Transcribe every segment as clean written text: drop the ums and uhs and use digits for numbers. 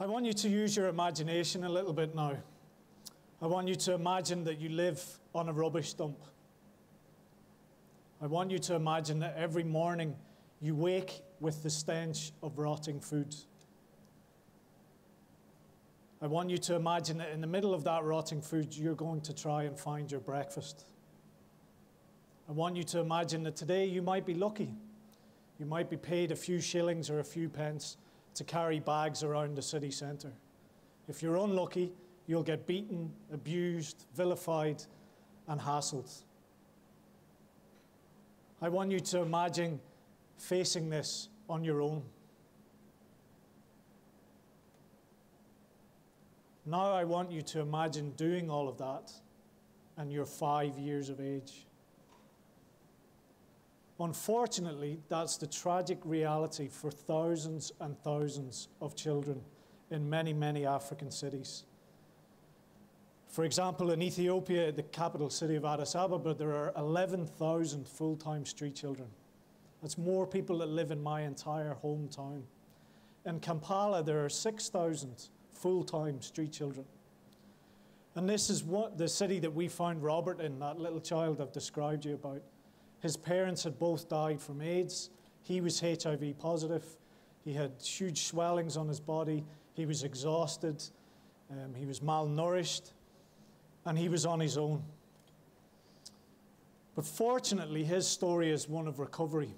I want you to use your imagination a little bit now. I want you to imagine that you live on a rubbish dump. I want you to imagine that every morning you wake with the stench of rotting food. I want you to imagine that in the middle of that rotting food, you're going to try and find your breakfast. I want you to imagine that today you might be lucky. You might be paid a few shillings or a few pence to carry bags around the city centre. If you're unlucky, you'll get beaten, abused, vilified, and hassled. I want you to imagine facing this on your own. Now I want you to imagine doing all of that, and you're 5 years of age. Unfortunately, that's the tragic reality for thousands and thousands of children in many, many African cities. For example, in Ethiopia, the capital city of Addis Ababa, there are 11,000 full-time street children. That's more people that live in my entire hometown. In Kampala, there are 6,000 full-time street children. And this is what the city that we found Robert in, that little child I've described you about. His parents had both died from AIDS. He was HIV positive. He had huge swellings on his body. He was exhausted. He was malnourished. And he was on his own. But fortunately, his story is one of recovery.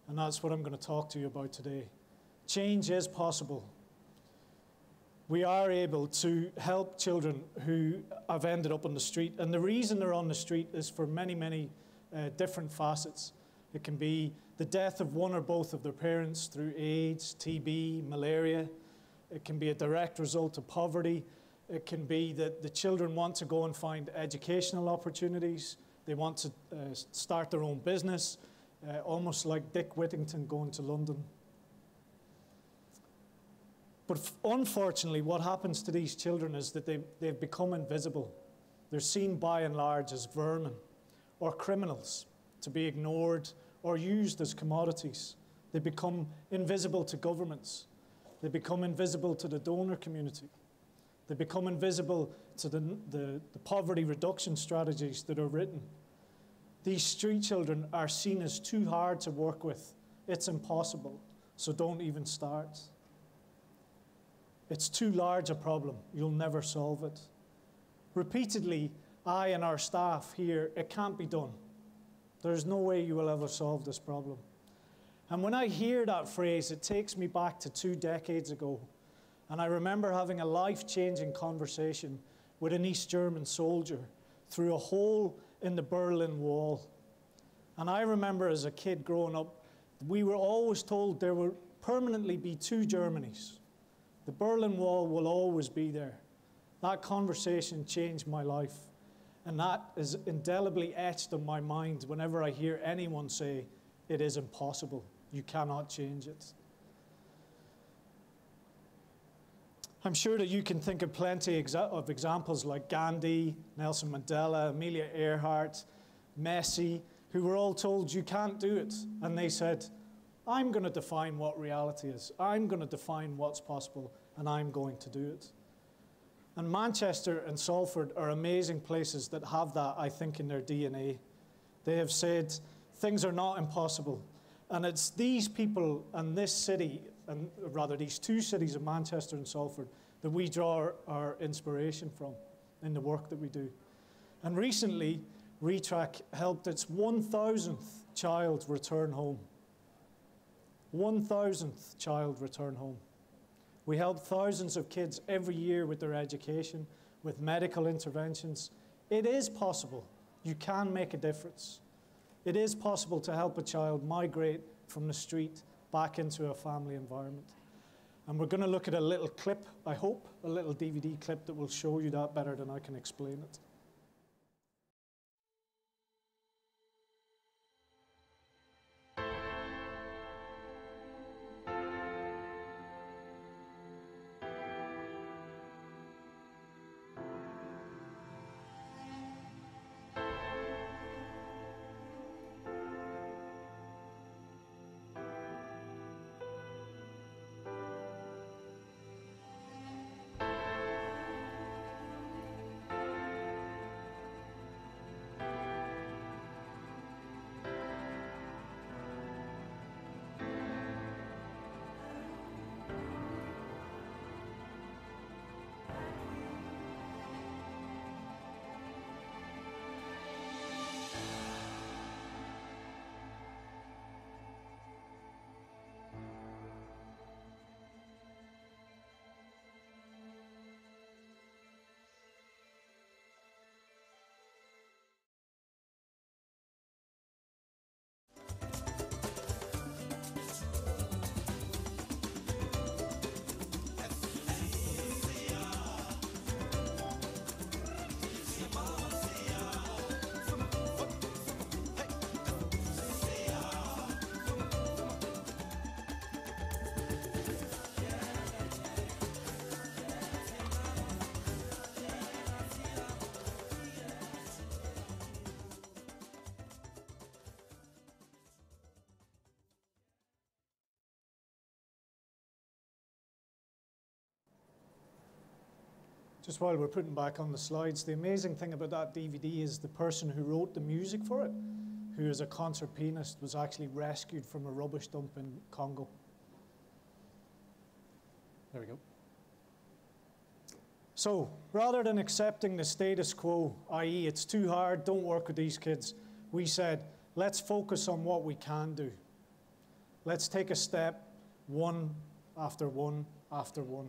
And that's what I'm going to talk to you about today. Change is possible. We are able to help children who have ended up on the street. And the reason they're on the street is for many, many different facets. It can be the death of one or both of their parents through AIDS, TB, malaria. It can be a direct result of poverty. It can be that the children want to go and find educational opportunities. They want to start their own business, almost like Dick Whittington going to London. But unfortunately, what happens to these children is that they've become invisible. They're seen by and large as vermin or criminals to be ignored or used as commodities. They become invisible to governments. They become invisible to the donor community. They become invisible to the poverty reduction strategies that are written. These street children are seen as too hard to work with. It's impossible, so don't even start. It's too large a problem. You'll never solve it. Repeatedly, I and our staff here, it can't be done. There's no way you will ever solve this problem. And when I hear that phrase, it takes me back to 2 decades ago. And I remember having a life-changing conversation with an East German soldier through a hole in the Berlin Wall. And I remember as a kid growing up, we were always told there will permanently be 2 Germanys. The Berlin Wall will always be there. That conversation changed my life. And that is indelibly etched in my mind whenever I hear anyone say, it is impossible, you cannot change it. I'm sure that you can think of plenty of examples like Gandhi, Nelson Mandela, Amelia Earhart, Messi, who were all told you can't do it. And they said, I'm going to define what reality is. I'm going to define what's possible, and I'm going to do it. And Manchester and Salford are amazing places that have that, I think, in their DNA. They have said, things are not impossible. And it's these people and this city, and rather these 2 cities of Manchester and Salford, that we draw our inspiration from in the work that we do. And recently, Retrak helped its 1,000th child return home. 1,000th child return home. We help thousands of kids every year with their education, with medical interventions. It is possible. You can make a difference. It is possible to help a child migrate from the street back into a family environment. And we're going to look at a little clip, I hope, a little DVD clip that will show you that better than I can explain it. Just while we're putting back on the slides, the amazing thing about that DVD is the person who wrote the music for it, who is a concert pianist, was actually rescued from a rubbish dump in Congo. There we go. So, rather than accepting the status quo, i.e. it's too hard, don't work with these kids, we said, let's focus on what we can do. Let's take a step, one after one after one.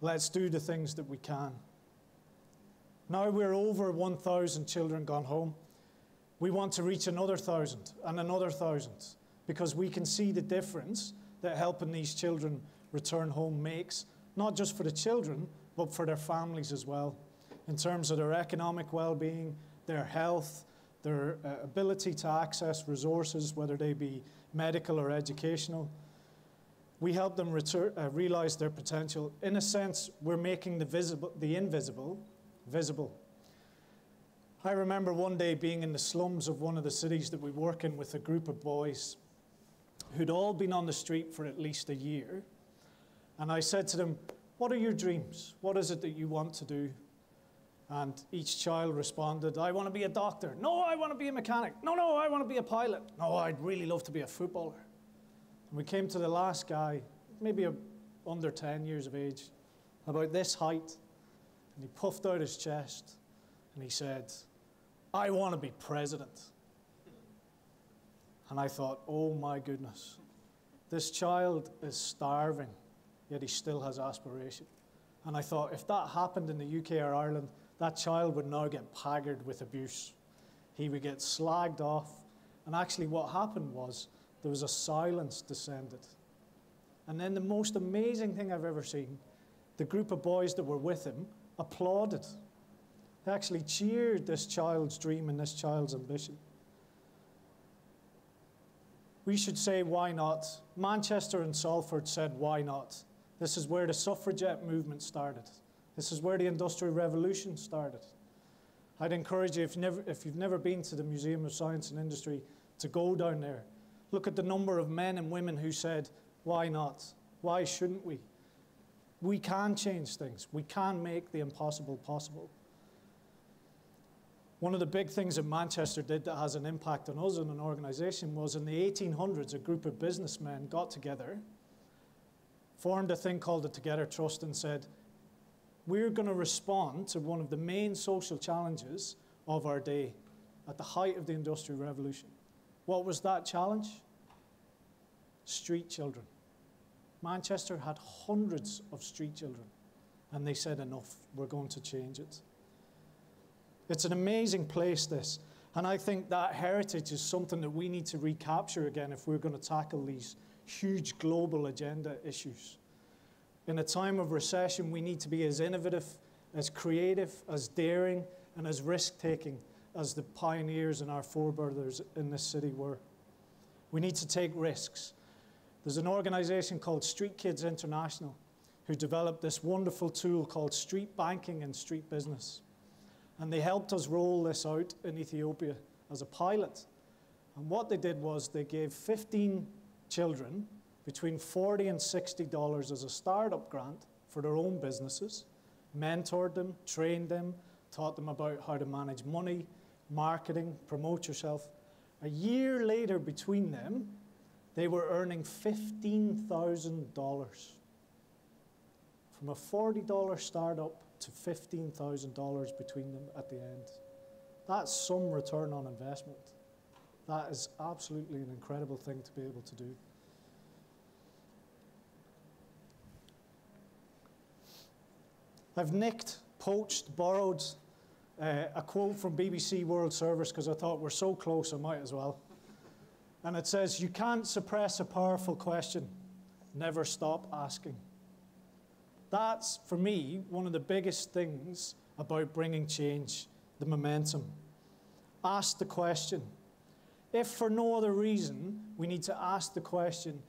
Let's do the things that we can. Now we're over 1,000 children gone home. We want to reach another 1,000 and another 1,000 because we can see the difference that helping these children return home makes, not just for the children, but for their families as well, in terms of their economic well-being, their health, their ability to access resources, whether they be medical or educational. We help them realize their potential. In a sense, we're making the invisible visible. I remember one day being in the slums of one of the cities that we work in with a group of boys who'd all been on the street for at least a year. And I said to them, what are your dreams? What is it that you want to do? And each child responded, I want to be a doctor. No, I want to be a mechanic. No, I want to be a pilot. No, I'd really love to be a footballer. And we came to the last guy, maybe under 10 years of age, about this height. And he puffed out his chest and he said, I want to be president. And I thought, oh my goodness, this child is starving, yet he still has aspiration. And I thought, if that happened in the UK or Ireland, that child would now get paggered with abuse. He would get slagged off. And actually what happened was there was a silence descended. And then the most amazing thing I've ever seen, the group of boys that were with him applauded. They actually cheered this child's dream and this child's ambition. We should say, why not? Manchester and Salford said, why not? This is where the suffragette movement started. This is where the Industrial Revolution started. I'd encourage you, if you've never been to the Museum of Science and Industry, to go down there. Look at the number of men and women who said, why not? Why shouldn't we? We can change things. We can make the impossible possible. One of the big things that Manchester did that has an impact on us in an organization was in the 1800s, a group of businessmen got together, formed a thing called the Together Trust and said, we're going to respond to one of the main social challenges of our day at the height of the Industrial Revolution. What was that challenge? Street children. Manchester had hundreds of street children, and they said, enough, we're going to change it. It's an amazing place, this, and I think that heritage is something that we need to recapture again if we're going to tackle these huge global agenda issues. In a time of recession, we need to be as innovative, as creative, as daring, and as risk-taking as the pioneers and our forebears in this city were. We need to take risks. There's an organization called Street Kids International who developed this wonderful tool called street banking and street business. And they helped us roll this out in Ethiopia as a pilot. And what they did was they gave 15 children between $40 and $60 as a startup grant for their own businesses, mentored them, trained them, taught them about how to manage money, marketing, promote yourself. A year later between them, they were earning $15,000. From a $40 startup to $15,000 between them at the end. That's some return on investment. That is absolutely an incredible thing to be able to do. I've nicked, poached, borrowed a quote from BBC World Service because I thought we're so close, I might as well. And it says, you can't suppress a powerful question. Never stop asking. That's, for me, one of the biggest things about bringing change, the momentum. Ask the question. If for no other reason, we need to ask the question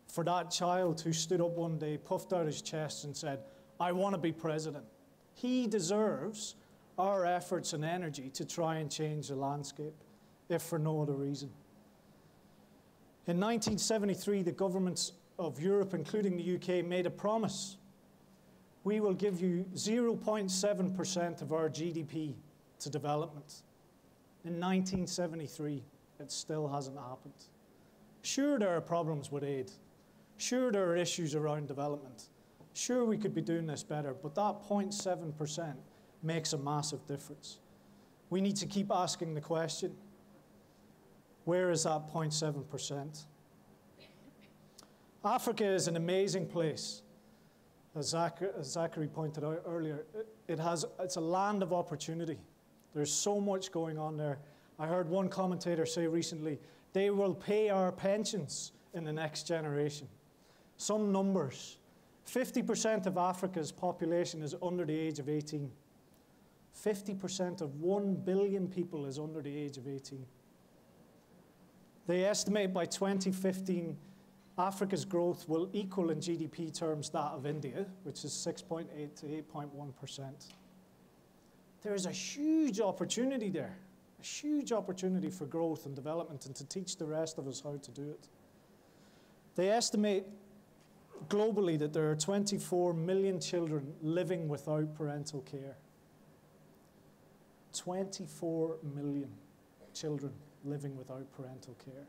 for that child who stood up one day, puffed out his chest and said, I want to be president. He deserves our efforts and energy to try and change the landscape, if for no other reason. In 1973, the governments of Europe, including the UK, made a promise. we will give you 0.7% of our GDP to development. In 1973, it still hasn't happened. Sure, there are problems with aid. Sure, there are issues around development. Sure, we could be doing this better, but that 0.7% makes a massive difference. We need to keep asking the question, where is that 0.7%? Africa is an amazing place. As Zachary pointed out earlier, it's a land of opportunity. There's so much going on there. I heard one commentator say recently, they will pay our pensions in the next generation. Some numbers. 50% of Africa's population is under the age of 18. 50% of 1 billion people is under the age of 18. They estimate by 2015, Africa's growth will equal in GDP terms that of India, which is 6.8 to 8.1%. There is a huge opportunity there, a huge opportunity for growth and development and to teach the rest of us how to do it. They estimate globally that there are 24 million children living without parental care. 24 million children living without parental care.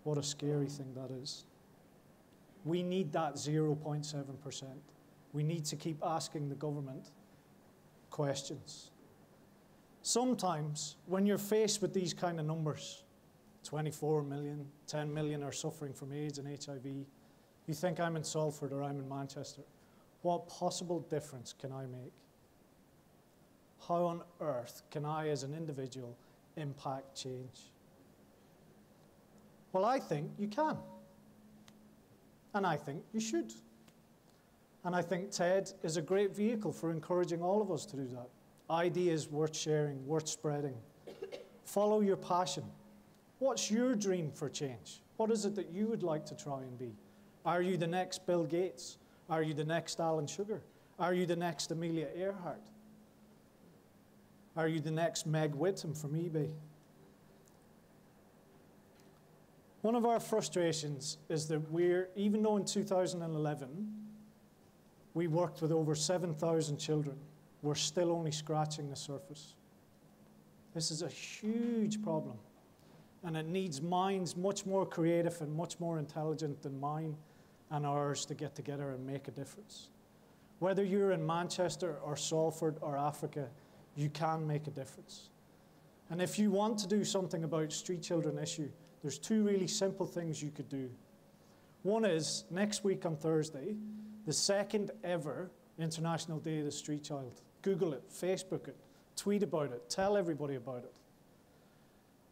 What a scary thing that is. We need that 0.7%. We need to keep asking the government questions. Sometimes, when you're faced with these kind of numbers, 24 million, 10 million are suffering from AIDS and HIV, you think I'm in Salford or I'm in Manchester. What possible difference can I make? How on earth can I, as an individual, impact change? Well, I think you can. And I think you should. And I think TED is a great vehicle for encouraging all of us to do that. Ideas worth sharing, worth spreading. Follow your passion. What's your dream for change? What is it that you would like to try and be? Are you the next Bill Gates? Are you the next Alan Sugar? Are you the next Amelia Earhart? Are you the next Meg Whittam from eBay? One of our frustrations is that even though in 2011 we worked with over 7,000 children, we're still only scratching the surface. This is a huge problem, and it needs minds much more creative and much more intelligent than mine and ours to get together and make a difference. Whether you're in Manchester or Salford or Africa, you can make a difference. And if you want to do something about street children issue, there's two really simple things you could do. One is, next week on Thursday, the second ever International Day of the Street Child. Google it, Facebook it, tweet about it, tell everybody about it.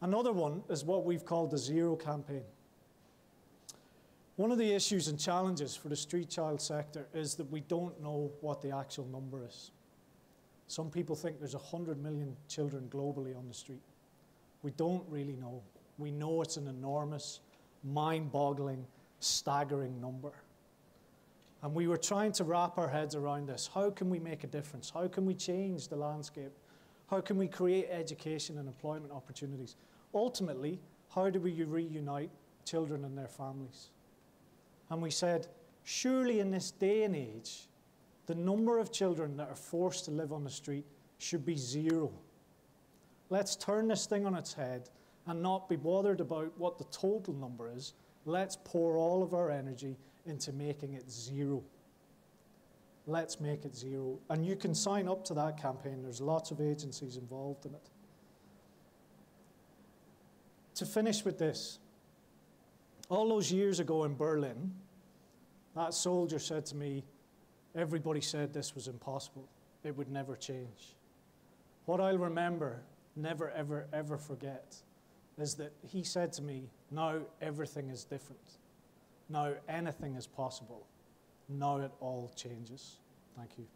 Another one is what we've called the Zero campaign. One of the issues and challenges for the street child sector is that we don't know what the actual number is. Some people think there's 100 million children globally on the street. We don't really know. We know it's an enormous, mind-boggling, staggering number. And we were trying to wrap our heads around this. How can we make a difference? How can we change the landscape? How can we create education and employment opportunities? Ultimately, how do we reunite children and their families? And we said, surely in this day and age, the number of children that are forced to live on the street should be zero. Let's turn this thing on its head and not be bothered about what the total number is. Let's pour all of our energy into making it zero. Let's make it zero. And you can sign up to that campaign. There's lots of agencies involved in it. To finish with this, all those years ago in Berlin, that soldier said to me, everybody said this was impossible. It would never change. What I'll remember, never, ever, ever forget, is that he said to me, now everything is different. Now anything is possible. Now it all changes. Thank you.